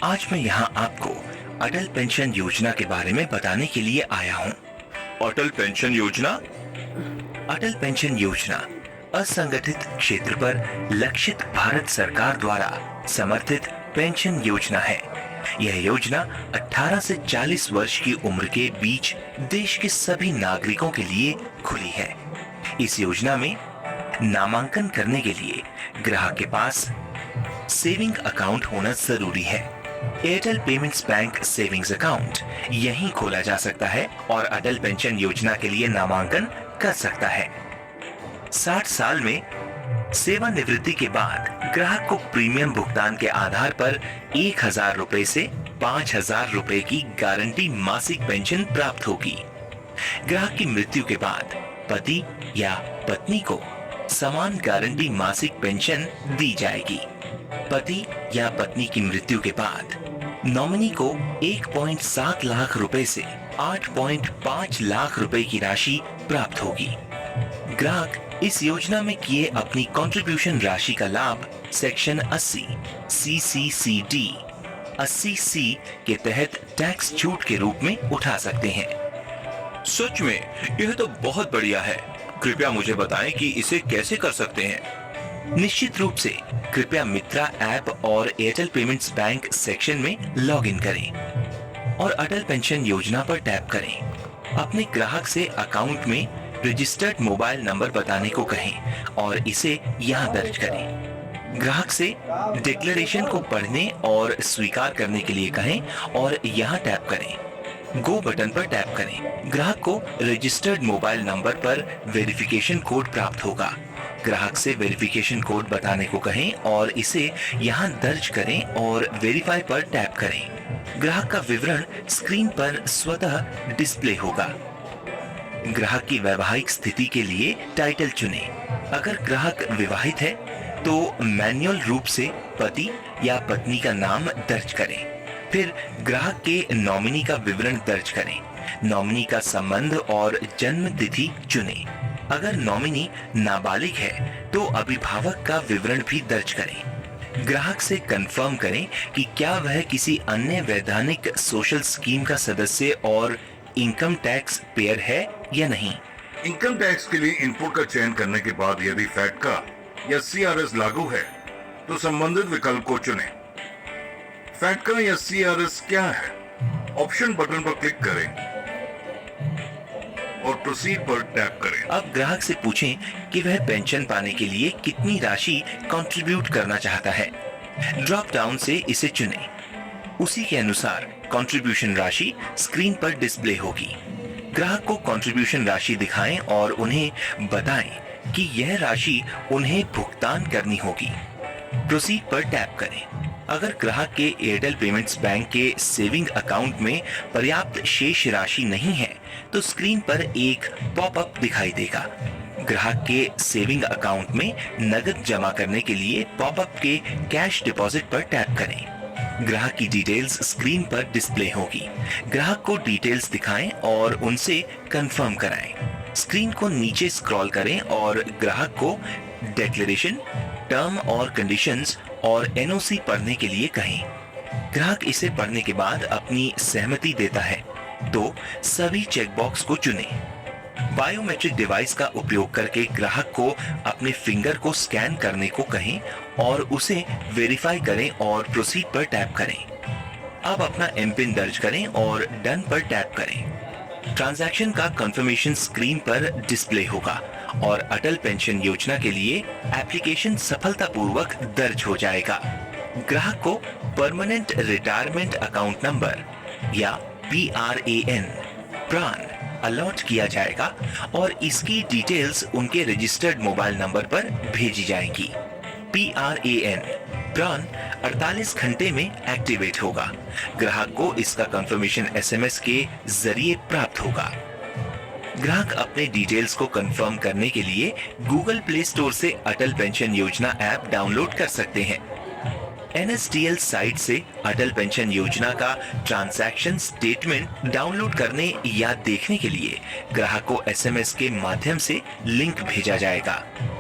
आज मैं यहाँ आपको अटल पेंशन योजना के बारे में बताने के लिए आया हूँ। अटल पेंशन योजना। अटल पेंशन योजना असंगठित क्षेत्र पर लक्षित भारत सरकार द्वारा समर्थित पेंशन योजना है। यह योजना 18 से 40 वर्ष की उम्र के बीच देश के सभी नागरिकों के लिए खुली है। इस योजना में नामांकन करने के लिए ग्राहक के पास सेविंग अकाउंट होना जरूरी है। Airtel payments bank savings account यहीं खोला जा सकता है और अटल पेंशन योजना के लिए नामांकन कर सकता है। 60 साल में सेवानिवृत्ति के बाद ग्राहक को प्रीमियम भुगतान के आधार पर 1000 रुपए से 5000 रुपए की गारंटी मासिक पेंशन प्राप्त होगी। ग्राहक की मृत्यु के बाद पति या पत्नी को समान गारंटी मासिक पेंशन दी जाएगी। पति या पत्नी की मृत्यु के बाद नॉमिनी को 1.7 लाख रुपए से 8.5 लाख रुपए की राशि प्राप्त होगी। ग्राहक इस योजना में किए अपनी कंट्रीब्यूशन राशि का लाभ सेक्शन 80 CCCD 80C के तहत टैक्स छूट के रूप में उठा सकते हैं। सच में यह तो बहुत बढ़िया है। कृपया मुझे बताएं कि इसे कैसे कर सकते हैं। निश्चित रूप से कृपया मित्रा ऐप और एयरटेल पेमेंट्स बैंक सेक्शन में लॉगिन करें और अटल पेंशन योजना पर टैप करें। अपने ग्राहक से अकाउंट में रजिस्टर्ड मोबाइल नंबर बताने को कहें और इसे यहाँ दर्ज करें। ग्राहक से डिक्लेरेशन को पढ़ने और स्वीकार करने के लिए कहें और यहाँ टैप करें। गो बटन पर टैप करें। ग्राहक को रजिस्टर्ड मोबाइल नंबर पर वेरिफिकेशन कोड प्राप्त होगा। ग्राहक से वेरिफिकेशन कोड बताने को कहें और इसे यहाँ दर्ज करें और वेरीफाई पर टैप करें। ग्राहक का विवरण स्क्रीन पर स्वतः डिस्प्ले होगा। ग्राहक की वैवाहिक स्थिति के लिए टाइटल चुनें। अगर ग्राहक विवाहित है तो मैन्युअल रूप से पति या पत्नी का नाम दर्ज करें। फिर ग्राहक के नॉमिनी का विवरण दर्ज करें। नॉमिनी का संबंध और जन्म तिथि चुनें। अगर नॉमिनी नाबालिग है तो अभिभावक का विवरण भी दर्ज करें। ग्राहक से कंफर्म करें कि क्या वह किसी अन्य वैधानिक सोशल स्कीम का सदस्य और इनकम टैक्स पेयर है या नहीं। इनकम टैक्स के लिए इनपुट का चयन करने के बाद यदि फैटका या CRS लागू है तो संबंधित विकल्प को चुनें। फैटका या CRS क्या है? ऑप्शन बटन पर क्लिक करें और प्रोसीड पर टैप करें। अब ग्राहक से पूछें कि वह पेंशन पाने के लिए कितनी राशि कंट्रीब्यूट करना चाहता है। ड्रॉप डाउन से इसे चुनें। उसी के अनुसार कंट्रीब्यूशन राशि स्क्रीन पर डिस्प्ले होगी। ग्राहक को कंट्रीब्यूशन राशि दिखाएं और उन्हें बताएं कि यह राशि उन्हें भुगतान करनी होगी। प्रोसीड पर टैप करें। अगर ग्राहक के एयरटेल पेमेंट्स बैंक के सेविंग अकाउंट में पर्याप्त शेष राशि नहीं है तो स्क्रीन पर एक पॉपअप दिखाई देगा। ग्राहक के सेविंग अकाउंट में नकद जमा करने के लिए पॉपअप के कैश डिपॉजिट पर टैप करें। ग्राहक की डिटेल्स स्क्रीन पर डिस्प्ले होगी। ग्राहक को डिटेल्स दिखाएं और उनसे कंफर्म कराएं। स्क्रीन को नीचे स्क्रॉल करें और ग्राहक को डिक्लेरेशन, टर्म और कंडीशंस और NOC पढ़ने के लिए कहें। ग्राहक इसे पढ़ने के बाद अपनी सहमति देता है तो सभी चेकबॉक्स को चुनें। बायोमेट्रिक डिवाइस का उपयोग करके ग्राहक को अपने फिंगर को स्कैन करने को कहें और उसे वेरीफाई करें और प्रोसीड पर टैप करें। अब अपना एमपिन दर्ज करें और डन पर टैप करें। ट्रांजैक्शन का कंफर्मेशन स्क्रीन पर डिस्प्ले होगा और अटल पेंशन योजना के लिए एप्लीकेशन सफलतापूर्वक दर्ज हो जाएगा। ग्राहक को परमानेंट रिटायरमेंट अकाउंट नंबर या PRAN प्रान अलॉट किया जाएगा और इसकी डिटेल्स उनके रजिस्टर्ड मोबाइल नंबर पर भेजी जाएंगी। PRAN प्रान 48 घंटे में एक्टिवेट होगा। ग्राहक को इसका कंफर्मेशन SMS के जरिए प्राप्त होगा। ग्राहक अपने डिटेल्स को कंफर्म करने के लिए गूगल प्ले स्टोर से अटल पेंशन योजना ऐप डाउनलोड कर सकते हैं। NSDL साइट से अटल पेंशन योजना का ट्रांजैक्शन स्टेटमेंट डाउनलोड करने या देखने के लिए ग्राहक को SMS के माध्यम से लिंक भेजा जाएगा।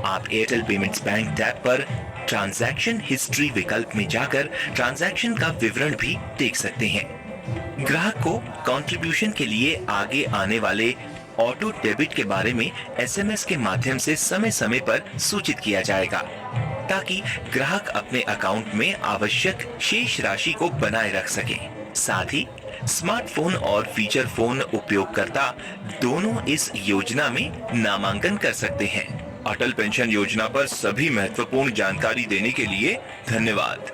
आप एयरटेल पेमेंट्स बैंक टैब पर ट्रांजैक्शन हिस्ट्री विकल्प में जाकर ट्रांजैक्शन का विवरण भी देख सकते हैं। ग्राहक को कंट्रीब्यूशन के लिए आगे आने वाले ऑटो डेबिट के बारे में एसएमएस के माध्यम से समय समय पर सूचित किया जाएगा, ताकि ग्राहक अपने अकाउंट में आवश्यक शेष राशि को बनाए रख सके। साथ ही स्मार्टफोन और फीचर फोन उपयोगकर्ता दोनों इस योजना में नामांकन कर सकते हैं। अटल पेंशन योजना पर सभी महत्वपूर्ण जानकारी देने के लिए धन्यवाद।